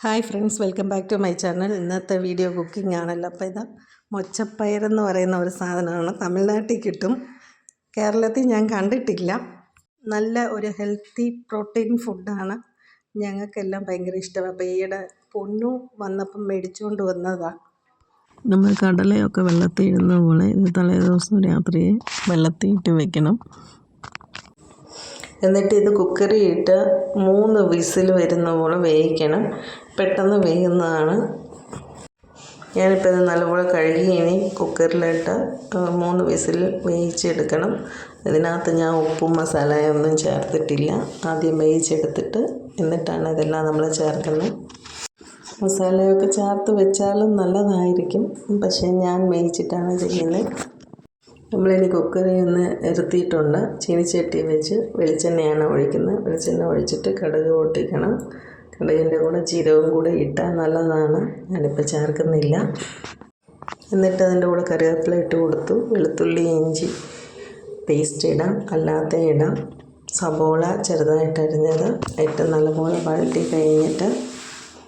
Hi friends, welcome back to my channel. ഇന്നത്തെ video cooking ആണല്ലോ. അപ്പോൾ ഇത് മൊച്ചപ്പയറെന്ന് പറയുന്ന ഒരു സാധനമാണ്. തമിഴ്നാട്ടിൽ കിട്ടും, കേരളത്തിൽ ഞാൻ കണ്ടിട്ടില്ല. നല്ല ഒരു ഹെൽത്തി പ്രോട്ടീൻ ഫുഡാണ്. ഞങ്ങൾക്കെല്ലാം ഭയങ്കര ഇഷ്ടമാണ്. അപ്പോൾ ഈയിടെ പൊന്നു വന്നപ്പം മേടിച്ചുകൊണ്ട് വന്നതാണ്. നമ്മൾ കടലയൊക്കെ വെള്ളത്തിൽ ഇടുന്ന പോലെ ഇത് തലേദിവസം രാത്രി വെള്ളത്തിൽ ഇട്ട് വെക്കണം. എന്നിട്ട് ഇത് കുക്കറിൽ ഇട്ട് 3 വിസിൽ വരുന്ന പോലെ വേവിക്കണം. പെട്ടെന്ന് വേകുന്നതാണ്. ഞാനിപ്പോൾ ഇത് നല്ലപോലെ കഴുകി ഇനി കുക്കറിലിട്ട് 3 വിസിൽ വേവിച്ചെടുക്കണം. ഇതിനകത്ത് ഞാൻ ഉപ്പും മസാലയൊന്നും ചേർത്തിട്ടില്ല. ആദ്യം വേവിച്ചെടുത്തിട്ട് എന്നിട്ടാണ് ഇതെല്ലാം നമ്മൾ ചേർക്കുന്നത്. മസാലയൊക്കെ ചേർത്ത് വെച്ചാലും നല്ലതായിരിക്കും, പക്ഷേ ഞാൻ വേവിച്ചിട്ടാണ് ചെയ്യുന്നത്. നമ്മളിനി കുക്കറിൽ നിന്ന് ഇരുത്തിയിട്ടുണ്ട്. ചീനിച്ചട്ടി വെച്ച് വെളിച്ചെണ്ണയാണ് ഒഴിക്കുന്നത്. വെളിച്ചെണ്ണ ഒഴിച്ചിട്ട് കടുക് പൊട്ടിക്കണം. കടുകിൻ്റെ കൂടെ ജീരകവും കൂടെ ഇട്ടാൽ നല്ലതാണ്. ഞാനിപ്പോൾ ചേർക്കുന്നില്ല. എന്നിട്ട് അതിൻ്റെ കൂടെ കറിവേപ്പില ഇട്ട് കൊടുത്തു. വെളുത്തുള്ളി ഇഞ്ചി പേസ്റ്റ് ഇടാം, അല്ലാത്ത ഇടാം. സബോള ചെറുതായിട്ട് അരിഞ്ഞത് ഇട്ട് നല്ലപോലെ വഴറ്റി കഴിഞ്ഞിട്ട്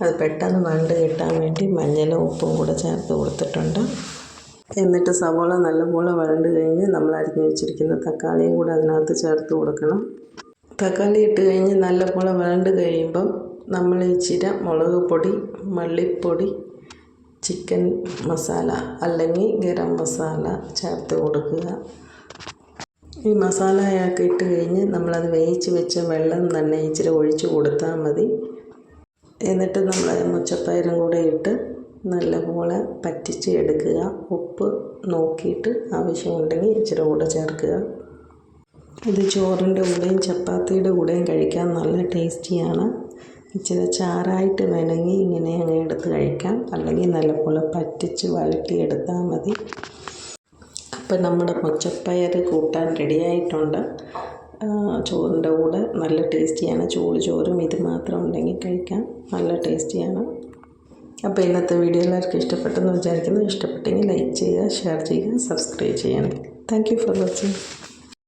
അത് പെട്ടെന്ന് വഴണ്ട് കിട്ടാൻ വേണ്ടി മഞ്ഞളും ഉപ്പും കൂടെ ചേർത്ത് കൊടുത്തിട്ടുണ്ട്. എന്നിട്ട് സവോള നല്ലപോലെ വഴണ്ട് കഴിഞ്ഞ് നമ്മൾ അരിഞ്ഞ് വെച്ചിരിക്കുന്ന തക്കാളിയും കൂടെ അതിനകത്ത് ചേർത്ത് കൊടുക്കണം. തക്കാളി ഇട്ട് കഴിഞ്ഞ് നല്ലപോലെ വഴണ്ട് കഴിയുമ്പം നമ്മൾ ഇച്ചിരി മുളക് പൊടി, മല്ലിപ്പൊടി, ചിക്കൻ മസാല അല്ലെങ്കിൽ ഗരം മസാല ചേർത്ത് കൊടുക്കുക. ഈ മസാലയൊക്കെ ഇട്ട് കഴിഞ്ഞ് നമ്മളത് വേവിച്ച് വെച്ച വെള്ളം തന്നെ ഇച്ചിരി ഒഴിച്ച് കൊടുത്താൽ മതി. എന്നിട്ട് നമ്മൾ മുച്ചപ്പയറും കൂടെ ഇട്ട് നല്ലപോലെ പറ്റിച്ച് എടുക്കുക. ഉപ്പ് നോക്കിയിട്ട് ആവശ്യമുണ്ടെങ്കിൽ ഇച്ചിരി കൂടെ ചേർക്കുക. ഇത് ചോറിൻ്റെ കൂടെയും ചപ്പാത്തിയുടെ കൂടെയും കഴിക്കാൻ നല്ല ടേസ്റ്റിയാണ്. ഇച്ചിരി ചാറായിട്ട് വേണമെങ്കിൽ ഇങ്ങനെ അങ്ങ് എടുത്ത് കഴിക്കാം, അല്ലെങ്കിൽ നല്ലപോലെ പറ്റിച്ച് വഴറ്റിയെടുത്താൽ മതി. അപ്പം നമ്മുടെ മുച്ചപ്പയർ കൂട്ടാൻ റെഡിയായിട്ടുണ്ട്. ചോറിൻ്റെ കൂടെ നല്ല ടേസ്റ്റിയാണ്. ചൂട് ചോറും ഇത് മാത്രം ഉണ്ടെങ്കിൽ കഴിക്കാം, നല്ല ടേസ്റ്റിയാണ്. അപ്പോൾ ഇന്നത്തെ വീഡിയോ എല്ലാവർക്കും ഇഷ്ടപ്പെട്ടെന്ന് വിചാരിക്കുന്നു. ഇഷ്ടപ്പെട്ടെങ്കിൽ ലൈക്ക് ചെയ്യുക, ഷെയർ ചെയ്യുക, സബ്സ്ക്രൈബ് ചെയ്യണം. Thank you for watching.